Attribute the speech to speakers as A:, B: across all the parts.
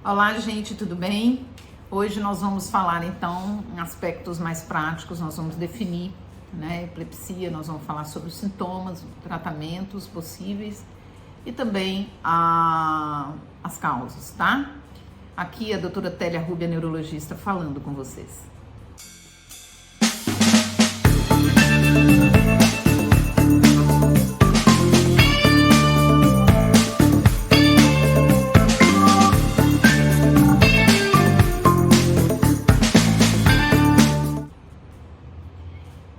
A: Olá, gente, tudo bem? Hoje nós vamos falar então em aspectos mais práticos, nós vamos definir, epilepsia, nós vamos falar sobre os sintomas, tratamentos possíveis e também as causas, tá? Aqui a doutora Télia Rubia, neurologista, falando com vocês.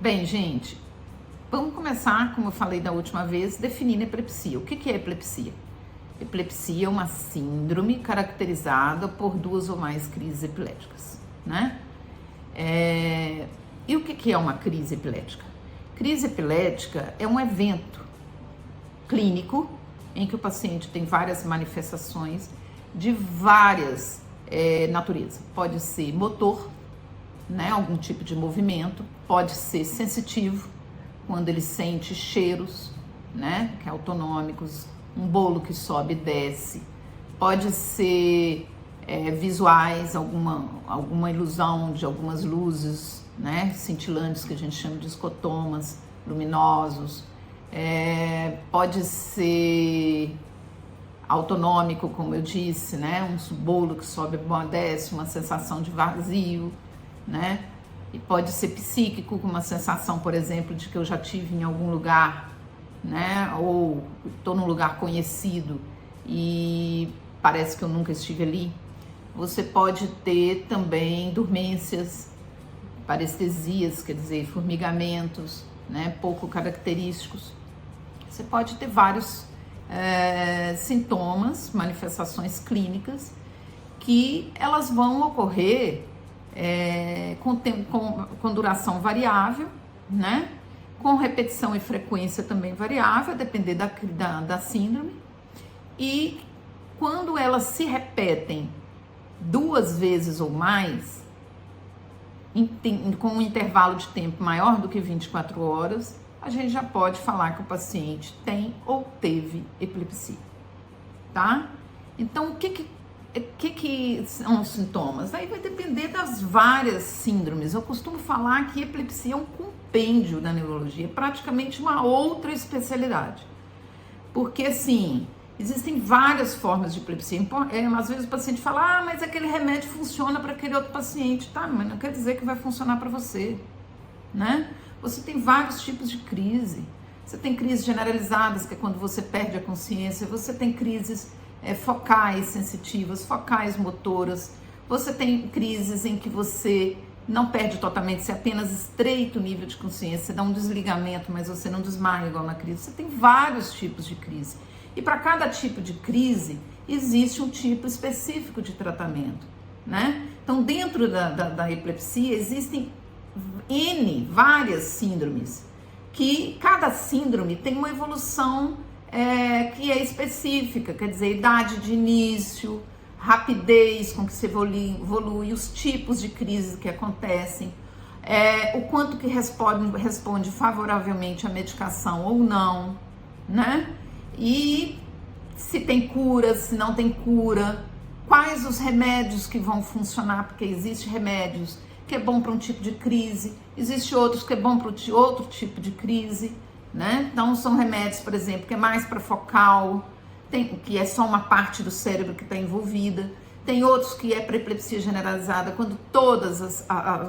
A: Bem, gente, vamos começar, como eu falei da última vez, definindo epilepsia. O que é epilepsia? Epilepsia é uma síndrome caracterizada por 2 ou mais crises epiléticas, né? E o que é uma crise epilética? Crise epilética é um evento clínico em que o paciente tem várias manifestações de várias naturezas. Pode ser motor, né, algum tipo de movimento, pode ser sensitivo, quando ele sente cheiros, né, que é autonômicos, um bolo que sobe e desce, pode ser visuais, alguma ilusão de algumas luzes, né, cintilantes, que a gente chama de escotomas, luminosos, pode ser autonômico, como eu disse, né, um bolo que sobe e desce, uma sensação de vazio, né? E pode ser psíquico, com uma sensação, por exemplo, de que eu já tive em algum lugar, né? Ou estou num lugar conhecido e parece que eu nunca estive ali. Você pode ter também dormências, parestesias, quer dizer, formigamentos, né? Pouco característicos. Você pode ter vários sintomas, manifestações clínicas, que elas vão ocorrer com duração variável, né? Com repetição e frequência também variável, a depender da síndrome. E quando elas se repetem 2 vezes ou mais, com um intervalo de tempo maior do que 24 horas, a gente já pode falar que o paciente tem ou teve epilepsia, tá? Então, o que são os sintomas? Aí vai depender das várias síndromes. Eu costumo falar que epilepsia é um compêndio da neurologia, é praticamente uma outra especialidade. Porque, assim, existem várias formas de epilepsia. Às vezes o paciente fala, mas aquele remédio funciona para aquele outro paciente. Tá, mas não quer dizer que vai funcionar para você, né? Você tem vários tipos de crise. Você tem crises generalizadas, que é quando você perde a consciência. Você tem crises focais sensitivas, focais motoras. Você tem crises em que você não perde totalmente, você apenas estreita o nível de consciência, você dá um desligamento, mas você não desmaia igual na crise. Você tem vários tipos de crise. E para cada tipo de crise, existe um tipo específico de tratamento, né? Então, dentro da epilepsia, existem várias síndromes, que cada síndrome tem uma evolução que é específica, quer dizer, idade de início, rapidez com que se evolui, os tipos de crises que acontecem, o quanto que responde favoravelmente à medicação ou não, né? E se tem cura, se não tem cura, quais os remédios que vão funcionar, porque existem remédios que é bom para um tipo de crise, existe outros que é bom para outro tipo de crise, né? Então são remédios, por exemplo, que é mais para focal, que é só uma parte do cérebro que está envolvida. Tem outros que é para epilepsia generalizada, quando todos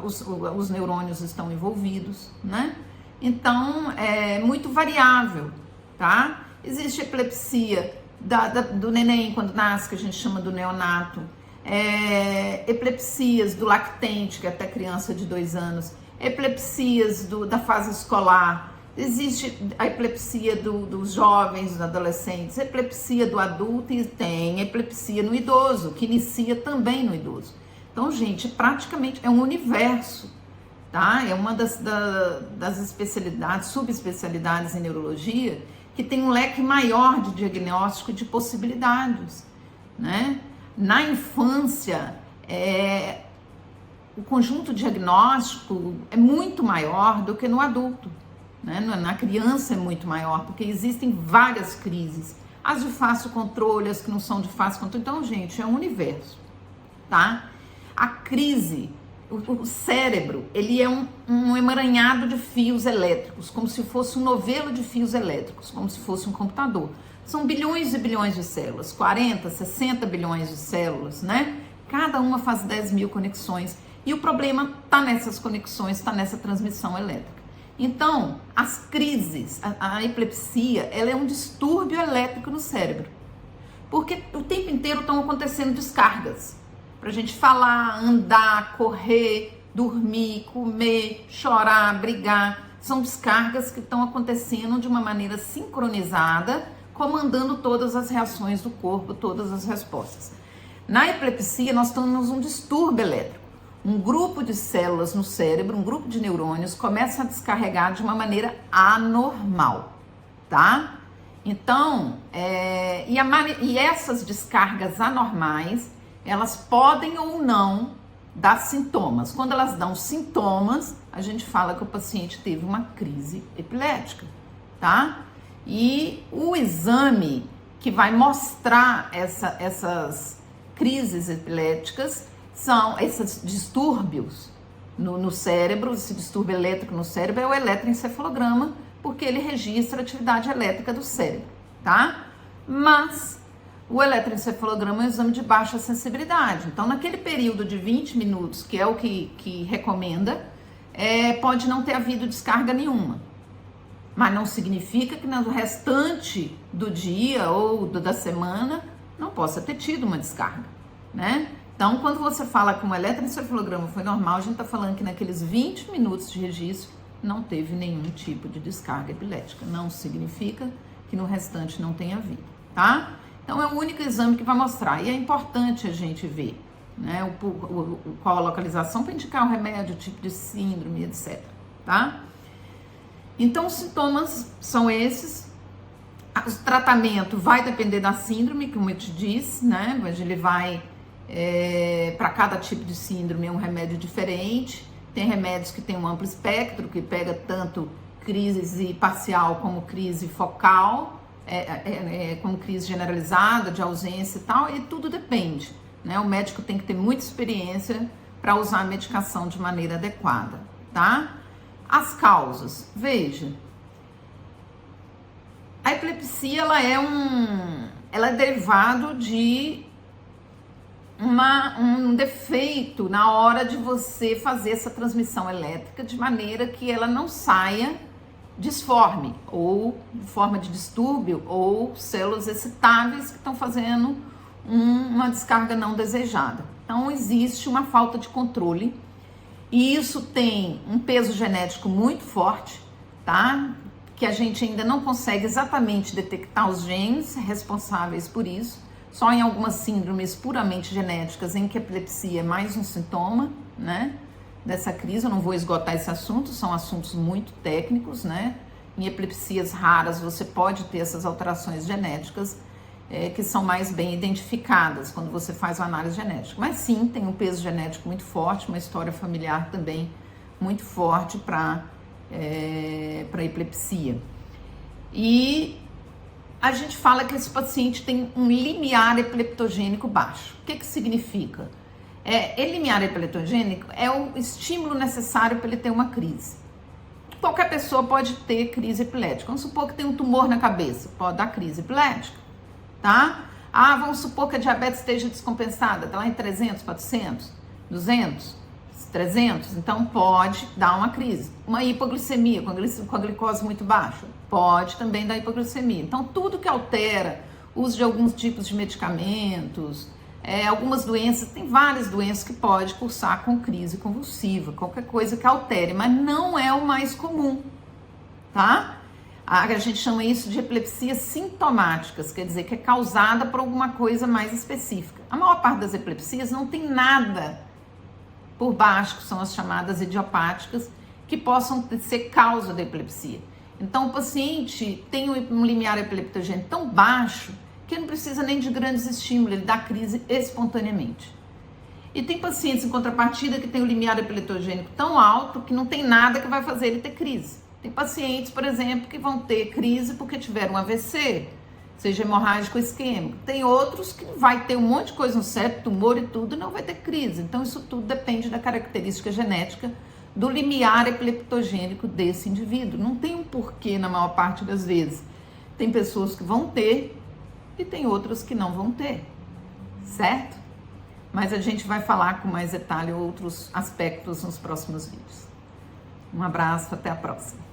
A: os neurônios estão envolvidos, né? Então é muito variável, tá? Existe epilepsia do neném quando nasce, que a gente chama do neonato, epilepsias do lactente, que é até criança de 2 anos, epilepsias da fase escolar. Existe a epilepsia dos jovens, dos adolescentes, epilepsia do adulto e tem epilepsia no idoso, que inicia também no idoso. Então, gente, praticamente é um universo, tá? É uma das especialidades, subespecialidades em neurologia, que tem um leque maior de diagnóstico, de possibilidades, né? Na infância, o conjunto diagnóstico é muito maior do que no adulto. Né? Na criança é muito maior, porque existem várias crises, as de fácil controle, as que não são de fácil controle. Então, gente, é um universo, tá? A crise, o cérebro, ele é um emaranhado de fios elétricos, como se fosse um novelo de fios elétricos, como se fosse um computador. São bilhões e bilhões de células, 40, 60 bilhões de células, né? Cada uma faz 10 mil conexões. E o problema está nessas conexões, está nessa transmissão elétrica. Então, as crises, a epilepsia, ela é um distúrbio elétrico no cérebro. Porque o tempo inteiro estão acontecendo descargas. Pra gente falar, andar, correr, dormir, comer, chorar, brigar. São descargas que estão acontecendo de uma maneira sincronizada, comandando todas as reações do corpo, todas as respostas. Na epilepsia, nós temos um distúrbio elétrico. Um grupo de células no cérebro, um grupo de neurônios, começa a descarregar de uma maneira anormal, tá? Então, e essas descargas anormais, elas podem ou não dar sintomas. Quando elas dão sintomas, a gente fala que o paciente teve uma crise epilética, tá? E o exame que vai mostrar essas crises epiléticas são esses distúrbios no cérebro. Esse distúrbio elétrico no cérebro é o eletroencefalograma, porque ele registra a atividade elétrica do cérebro, tá? Mas o eletroencefalograma é um exame de baixa sensibilidade. Então, naquele período de 20 minutos, que é o que recomenda, pode não ter havido descarga nenhuma. Mas não significa que no restante do dia ou da semana não possa ter tido uma descarga, né? Então, quando você fala que um eletroencefalograma foi normal, a gente está falando que naqueles 20 minutos de registro não teve nenhum tipo de descarga epilética. Não significa que no restante não tenha havido, tá? Então, é o único exame que vai mostrar. E é importante a gente ver, né, qual a localização para indicar o remédio, o tipo de síndrome, etc, tá? Então, os sintomas são esses. O tratamento vai depender da síndrome, como eu te disse, né? Ele vai... para cada tipo de síndrome é um remédio diferente. Tem remédios que tem um amplo espectro, que pega tanto crise parcial como crise focal, como crise generalizada, de ausência e tal, e tudo depende, né? O médico tem que ter muita experiência para usar a medicação de maneira adequada, tá? As causas, veja, a epilepsia ela é derivado de um defeito na hora de você fazer essa transmissão elétrica, de maneira que ela não saia disforme, ou de forma de distúrbio, ou células excitáveis que estão fazendo uma descarga não desejada. Então, existe uma falta de controle, e isso tem um peso genético muito forte, tá? Que a gente ainda não consegue exatamente detectar os genes responsáveis por isso. Só em algumas síndromes puramente genéticas em que a epilepsia é mais um sintoma, né, dessa crise. Eu não vou esgotar esse assunto, são assuntos muito técnicos, né? Em epilepsias raras você pode ter essas alterações genéticas que são mais bem identificadas quando você faz uma análise genética. Mas sim, tem um peso genético muito forte, uma história familiar também muito forte para epilepsia. E a gente fala que esse paciente tem um limiar epileptogênico baixo. O que significa? Limiar epileptogênico é o estímulo necessário para ele ter uma crise. Qualquer pessoa pode ter crise epilética. Vamos supor que tem um tumor na cabeça, pode dar crise epilética, tá? Vamos supor que a diabetes esteja descompensada, está lá em 300, 400, 200, 300, então pode dar uma crise. Uma hipoglicemia, com a glicose muito baixa, pode também dar hipoglicemia. Então, tudo que altera o uso de alguns tipos de medicamentos, algumas doenças, tem várias doenças que pode cursar com crise convulsiva, qualquer coisa que altere, mas não é o mais comum, tá? A gente chama isso de epilepsias sintomáticas, quer dizer que é causada por alguma coisa mais específica. A maior parte das epilepsias não tem nada por baixo, que são as chamadas idiopáticas, que possam ser causa da epilepsia. Então, o paciente tem um limiar epileptogênico tão baixo que não precisa nem de grandes estímulos, ele dá crise espontaneamente. E tem pacientes, em contrapartida, que tem o limiar epileptogênico tão alto que não tem nada que vai fazer ele ter crise. Tem pacientes, por exemplo, que vão ter crise porque tiveram um AVC, seja hemorrágico ou isquêmico. Tem outros que vai ter um monte de coisa no cérebro, tumor e tudo, e não vai ter crise. Então, isso tudo depende da característica genética do limiar epileptogênico desse indivíduo. Não tem um porquê na maior parte das vezes. Tem pessoas que vão ter e tem outras que não vão ter, certo? Mas a gente vai falar com mais detalhe outros aspectos nos próximos vídeos. Um abraço, até a próxima.